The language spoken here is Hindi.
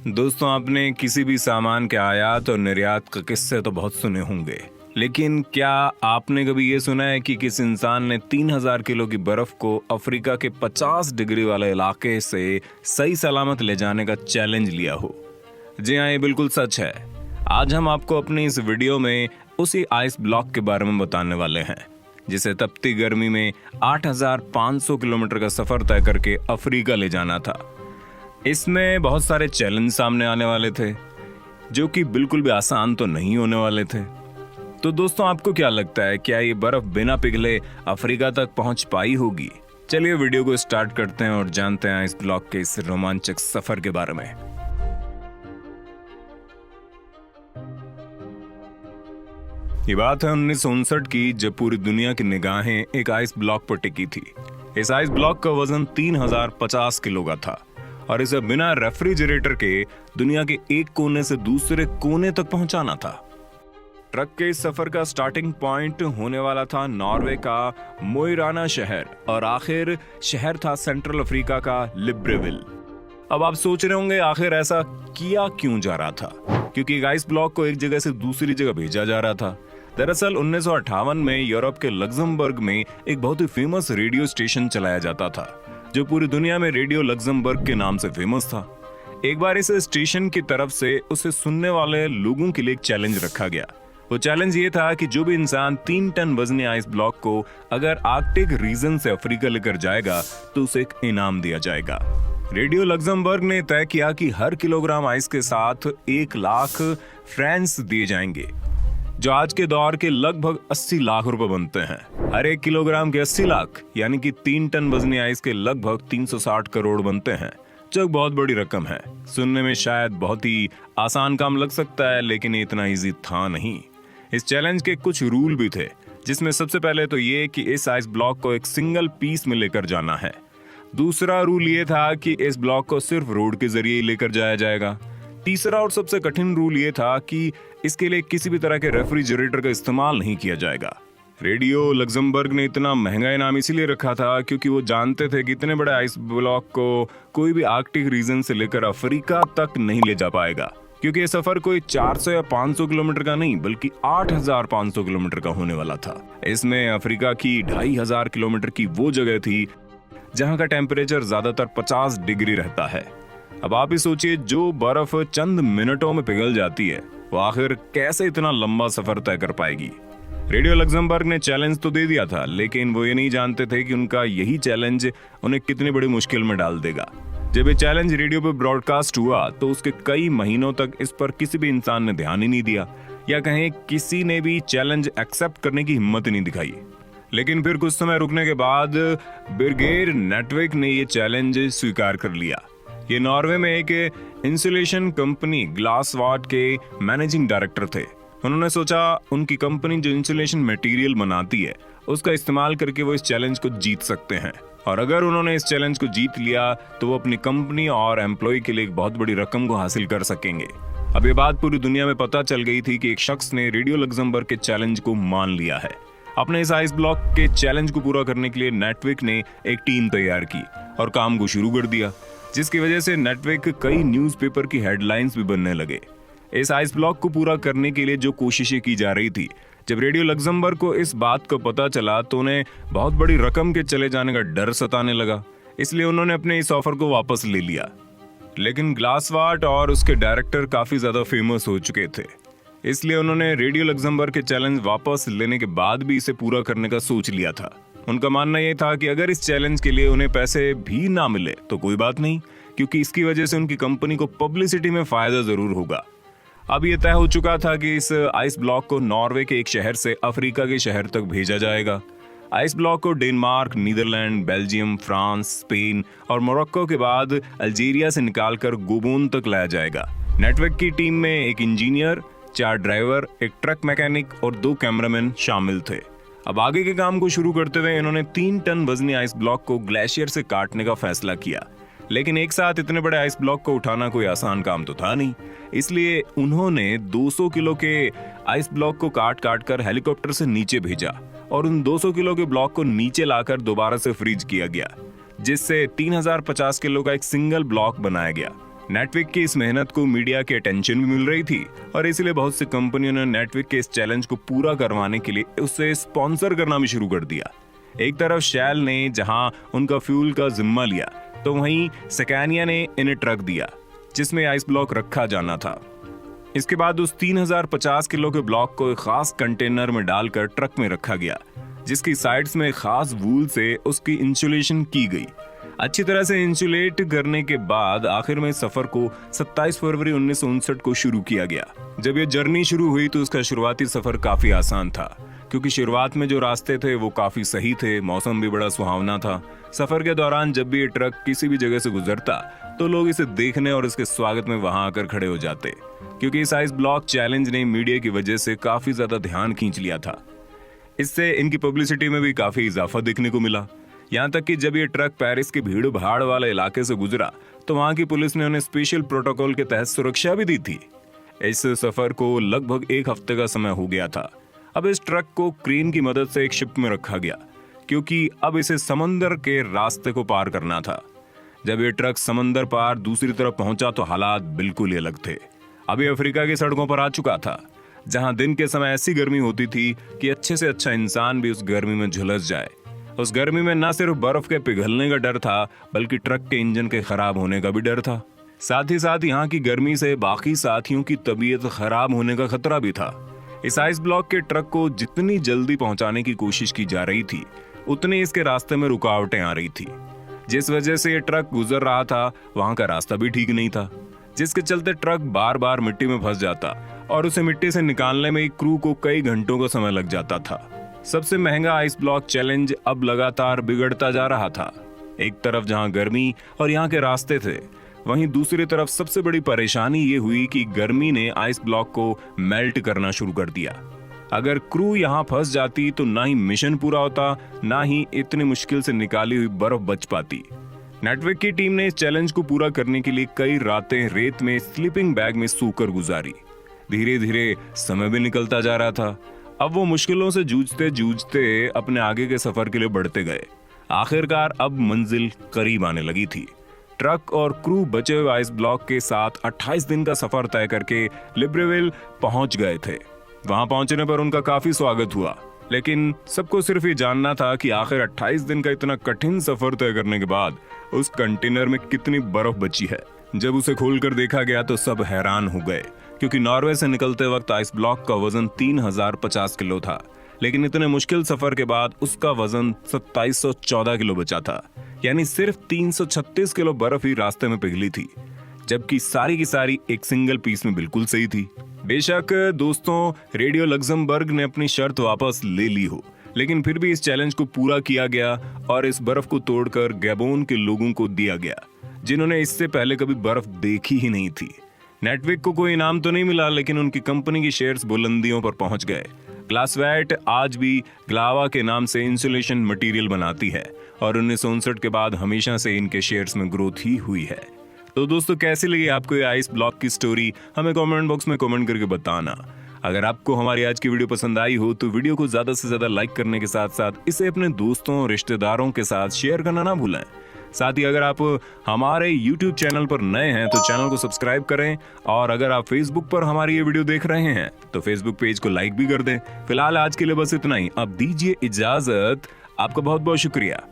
दोस्तों, आपने किसी भी सामान के आयात और निर्यात के किस्से तो बहुत सुने होंगे, लेकिन क्या आपने कभी ये सुना है कि किसी इंसान ने 3000 किलो की बर्फ को अफ्रीका के 50 डिग्री वाले इलाके से सही सलामत ले जाने का चैलेंज लिया हो? जी हाँ, ये बिल्कुल सच है। आज हम आपको अपनी इस वीडियो में उसी आइस ब्लॉक के बारे में बताने वाले हैं जिसे तपती गर्मी में 8500 किलोमीटर का सफर तय करके अफ्रीका ले जाना था। इसमें बहुत सारे चैलेंज सामने आने वाले थे जो कि बिल्कुल भी आसान तो नहीं होने वाले थे। तो दोस्तों, आपको क्या लगता है, क्या ये बर्फ बिना पिघले अफ्रीका तक पहुंच पाई होगी? चलिए वीडियो को स्टार्ट करते हैं और जानते हैं इस ब्लॉक के इस रोमांचक सफर के बारे में। ये बात है 1959 की, जब पूरी दुनिया की निगाहें एक आइस ब्लॉक पर टिकी थी। इस आइस ब्लॉक का वजन 3050 किलो का था और इसे बिना रेफ्रिजरेटर के दुनिया के एक कोने से दूसरे कोने तक पहुंचाना था। ट्रक के इस सफर का स्टार्टिंग पॉइंट होने वाला था नॉर्वे का मोइराना शहर और आखिर शहर था सेंट्रल अफ्रीका का लिब्रेविल। अब आप सोच रहे होंगे, आखिर ऐसा किया क्यों जा रहा था? क्योंकि आइस ब्लॉक को एक जगह से दूसरी जगह भेजा जा रहा था। दरअसल 1958 में यूरोप के लग्जमबर्ग में एक बहुत ही फेमस रेडियो स्टेशन चलाया जाता था जो पूरी दुनिया में रेडियो लग्जमबर्ग के नाम से फेमस था। एक बार इस स्टेशन की तरफ से उसे सुनने वाले लोगों के लिए एक चैलेंज रखा गया। वो चैलेंज ये था कि जो भी इंसान 3 टन वजनी आइस ब्लॉक को अगर आर्कटिक रीजन से अफ्रीका लेकर जाएगा तो उसे एक इनाम दिया जाएगा। रेडियो लग्जमबर्ग ने तय किया कि हर किलोग्राम आइस के साथ 1 लाख फ्रांस दिए जाएंगे, जो आज के दौर के लगभग 80 लाख रुपए बनते हैं। हर 1 किलोग्राम के 80 लाख यानी कि 3 टन वजनी आइस के लगभग 360 करोड़ बनते हैं, जो बहुत बड़ी रकम है। सुनने में शायद बहुत ही आसान काम लग सकता है, लेकिन इतना इजी था नहीं। इस चैलेंज के कुछ रूल भी थे, जिसमें सबसे पहले तो ये कि इस आइस ब्लॉक को एक सिंगल पीस में लेकर जाना है। दूसरा रूल ये था कि इस ब्लॉक को सिर्फ रोड के जरिए लेकर जाया जाएगा। तीसरा और सबसे कठिन रूल ये था कि इसके लिए किसी भी तरह के रेफ्रिजरेटर का इस्तेमाल नहीं किया जाएगा। रेडियो लग्जमबर्ग ने इतना महंगा इनाम इसीलिए रखा था क्योंकि वो जानते थे कि इतने बड़े आइस ब्लॉक को कोई भी आर्कटिक रीजन से लेकर अफ्रीका तक नहीं ले जा पाएगा, क्योंकि ये सफर कोई 400 या 500 किलोमीटर का नहीं बल्कि 8500 किलोमीटर का होने वाला था। इसमें अफ्रीका की 2500 किलोमीटर की वो जगह थी जहां का टेम्परेचर ज्यादातर 50 डिग्री रहता है। अब आप ही सोचिए, जो बर्फ चंद मिनटों में पिघल जाती है वो आखिर कैसे इतना लंबा सफर तय कर पाएगी? रेडियो लग्जमबर्ग ने चैलेंज तो दे दिया था, लेकिन वो ये नहीं जानते थे कि उनका यही चैलेंज उन्हें कितनी बड़ी मुश्किल में डाल देगा। जब ये चैलेंज रेडियो पे ब्रॉडकास्ट हुआ तो उसके कई महीनों तक इस पर किसी भी इंसान ने ध्यान ही नहीं दिया, या कहें किसी ने भी चैलेंज एक्सेप्ट करने की हिम्मत ही नहीं दिखाई। लेकिन फिर कुछ समय रुकने के बाद बिरगेर नेटवर्क ने ये चैलेंज स्वीकार कर लिया। ये नॉर्वे में एक इंसुलेशन कंपनी ग्लासवाट के मैनेजिंग डायरेक्टर थे। उन्होंने सोचा उनकी कंपनी जो इंसुलेशन मटेरियल बनाती है उसका इस्तेमाल करके वो इस चैलेंज को जीत सकते हैं, और अगर उन्होंने इस चैलेंज को जीत लिया तो वो अपनी कंपनी और एम्प्लॉय के लिए एक बहुत बड़ी रकम को हासिल कर सकेंगे। अब ये बात पूरी दुनिया में पता चल गई थी कि एक शख्स ने रेडियो लग्जमबर्ग के चैलेंज को मान लिया है। अपने इस आइस ब्लॉक के चैलेंज को पूरा करने के लिए नेटवर्क ने एक टीम तैयार की और काम को शुरू कर दिया, जिसकी वजह से नेटवर्क कई न्यूज़पेपर की हेडलाइंस भी बनने लगे। इस आइस ब्लॉक को पूरा करने के लिए जो कोशिशें की जा रही थी, जब रेडियो लग्जमबर्ग को इस बात को पता चला तो उन्हें बहुत बड़ी रकम के चले जाने का डर सताने लगा। इसलिए उन्होंने अपने इस ऑफर को वापस ले लिया। लेकिन ग्लासवाट और उसके डायरेक्टर काफी ज्यादा फेमस हो चुके थे, इसलिए उन्होंने रेडियो लग्जमबर्ग के चैलेंज वापस लेने के बाद भी इसे पूरा करने का सोच लिया था। उनका मानना यह था कि अगर इस चैलेंज के लिए उन्हें पैसे भी ना मिले तो कोई बात नहीं, क्योंकि इसकी वजह से उनकी कंपनी को पब्लिसिटी में फायदा जरूर होगा। अब यह तय हो चुका था कि इस आइस ब्लॉक को नॉर्वे के एक शहर से अफ्रीका के शहर तक भेजा जाएगा। आइस ब्लॉक को Denmark, Netherlands, Belgium, France, Spain और मोरक्को के बाद अल्जीरिया से निकालकर गोबोन तक लाया जाएगा। नेटवर्क की टीम में एक इंजीनियर, 4 ड्राइवर, एक ट्रक मैकेनिक और 2 कैमरामैन शामिल थे। अब आगे के काम को शुरू करते हुए इन्होंने 3 टन वजनी आइस ब्लॉक को ग्लेशियर से काटने का फैसला किया, लेकिन एक साथ इतने बड़े आइस ब्लॉक को उठाना कोई आसान काम तो था नहीं। इसलिए उन्होंने 200 किलो के आइस ब्लॉक को काट काट कर हेलीकॉप्टर से नीचे भेजा और उन 200 किलो के ब्लॉक को नीचे लाकर दोबारा से फ्रीज किया गया, जिससे 3050 किलो का एक सिंगल ब्लॉक बनाया गया। नेटविक की इस मेहनत को मीडिया के अटेंशन भी मिल रही थी और इसलिए बहुत सी कंपनियों ने नेटविक के इस चैलेंज को पूरा करवाने के लिए उसे स्पॉन्सर करना भी शुरू कर दिया। एक तरफ शेल ने जहां उनका फ्यूल का जिम्मा लिया, तो वहीं स्कैनिया ने इन्हें ट्रक दिया जिसमें आइस ब्लॉक रखा जाना था। इसके बाद उस 3050 किलो के ब्लॉक को एक खास कंटेनर में डालकर ट्रक में रखा गया, जिसकी साइड्स में खास वूल से उसकी इंसुलेशन की गई। अच्छी तरह से इंसुलेट करने के बाद आखिर में सफर को 27 फरवरी 1959 को शुरू किया गया। जब ये जर्नी शुरू हुई तो उसका शुरुआती सफर काफी आसान था, क्योंकि शुरुआत में जो रास्ते थे वो काफी सही थे, मौसम भी बड़ा सुहावना था। सफर के दौरान जब भी ये ट्रक किसी भी जगह से गुजरता तो लोग इसे देखने और इसके स्वागत में वहां आकर खड़े हो जाते, क्योंकि इस आइस ब्लॉक चैलेंज ने मीडिया की वजह से काफी ज्यादा ध्यान खींच लिया था। इससे इनकी पब्लिसिटी में भी काफी इजाफा देखने को मिला। यहाँ तक कि जब ये ट्रक पेरिस के भीड़ भाड़ वाले इलाके से गुजरा तो वहां की पुलिस ने उन्हें स्पेशल प्रोटोकॉल के तहत सुरक्षा भी दी थी। इस सफर को लगभग 1 हफ्ते का समय हो गया था। अब इस ट्रक को क्रेन की मदद से एक शिप में रखा गया, क्योंकि अब इसे समंदर के रास्ते को पार करना था। जब ये ट्रक समंदर पार दूसरी तरफ पहुंचा तो हालात बिल्कुल ही अलग थे। अभी अफ्रीका की सड़कों पर आ चुका था, जहां दिन के समय ऐसी गर्मी होती थी कि अच्छे से अच्छा इंसान भी उस गर्मी में झुलस जाए। उस गर्मी में न सिर्फ बर्फ के पिघलने का डर था, बल्कि ट्रक के इंजन के खराब होने का भी डर था। साथ ही साथ यहाँ की गर्मी से बाकी साथियों की तबीयत खराब होने का खतरा भी था। इस आइस ब्लॉक के ट्रक को जितनी जल्दी पहुंचाने की कोशिश की जा रही थी, उतनी इसके रास्ते में रुकावटें आ रही थी। जिस वजह से ये ट्रक गुजर रहा था वहां का रास्ता भी ठीक नहीं था, जिसके चलते ट्रक बार बार मिट्टी में फंस जाता और उसे मिट्टी से निकालने में एक क्रू को कई घंटों का समय लग जाता था। सबसे महंगा आइस ब्लॉक चैलेंज अब लगातार बिगड़ता जा रहा था। एक तरफ जहां गर्मी और यहाँ के रास्ते थे, वहीं दूसरी तरफ सबसे बड़ी परेशानी ये हुई कि गर्मी ने आइस ब्लॉक को मेल्ट करना शुरू कर दिया। अगर क्रू यहाँ फंस जाती तो ना ही मिशन पूरा होता, ना ही इतनी मुश्किल से निकाली हुई बर्फ बच पाती। नेटविक की टीम ने इस चैलेंज को पूरा करने के लिए कई रातें रेत में स्लीपिंग बैग में सूकर गुजारी। धीरे धीरे समय भी निकलता जा रहा था। अब वो मुश्किलों से जूझते जूझते अपने आगे के सफर के लिए बढ़ते गए। आखिरकार अब मंजिल करीब आने लगी थी। ट्रक और क्रू बचे हुए आइस ब्लॉक के साथ 28 दिन का सफर तय करके लिब्रेविल पहुंच गए थे। वहां पहुंचने पर उनका काफी स्वागत हुआ, लेकिन सबको सिर्फ ये जानना था कि आखिर 28 दिन का इतना कठिन सफर तय करने के बाद उस कंटेनर में कितनी बर्फ बची है। जब उसे खोलकर देखा गया तो सब हैरान हो गए, क्योंकि नॉर्वे से निकलते वक्त आइस ब्लॉक का वजन 3050 किलो था, लेकिन इतने मुश्किल सफर के बाद उसका वजन 2714 किलो बचा था। यानी सिर्फ 336 किलो बर्फ ही रास्ते में पिघली थी, जबकि सारी की सारी एक सिंगल पीस में बिल्कुल सही थी। बेशक दोस्तों, रेडियो लग्जमबर्ग ने अपनी शर्त वापस ले ली हो, लेकिन फिर भी इस चैलेंज को पूरा किया गया और इस बर्फ को तोड़कर गैबोन के लोगों को दिया गया, जिन्होंने इससे पहले कभी बर्फ देखी ही नहीं थी। नेटविक को कोई इनाम तो नहीं मिला, लेकिन उनकी कंपनी की शेयर्स बुलंदियों पर पहुंच गए। ग्लासवैट आज भी ग्लावा के नाम से इंसुलेशन मटेरियल बनाती है और 1959 के बाद हमेशा से इनके शेयर्स में ग्रोथ ही हुई है। तो दोस्तों, कैसी लगी आपको ये आइस ब्लॉक की स्टोरी? हमें कमेंट बॉक्स में कमेंट करके बताना। अगर आपको हमारी आज की वीडियो पसंद आई हो तो वीडियो को ज्यादा से ज्यादा लाइक करने के साथ साथ इसे अपने दोस्तों और रिश्तेदारों के साथ शेयर करना ना भूलें। साथ ही अगर आप हमारे YouTube चैनल पर नए हैं तो चैनल को सब्सक्राइब करें, और अगर आप Facebook पर हमारी ये वीडियो देख रहे हैं तो Facebook पेज को लाइक भी कर दें। फिलहाल आज के लिए बस इतना ही। अब दीजिए इजाजत। आपका बहुत बहुत शुक्रिया।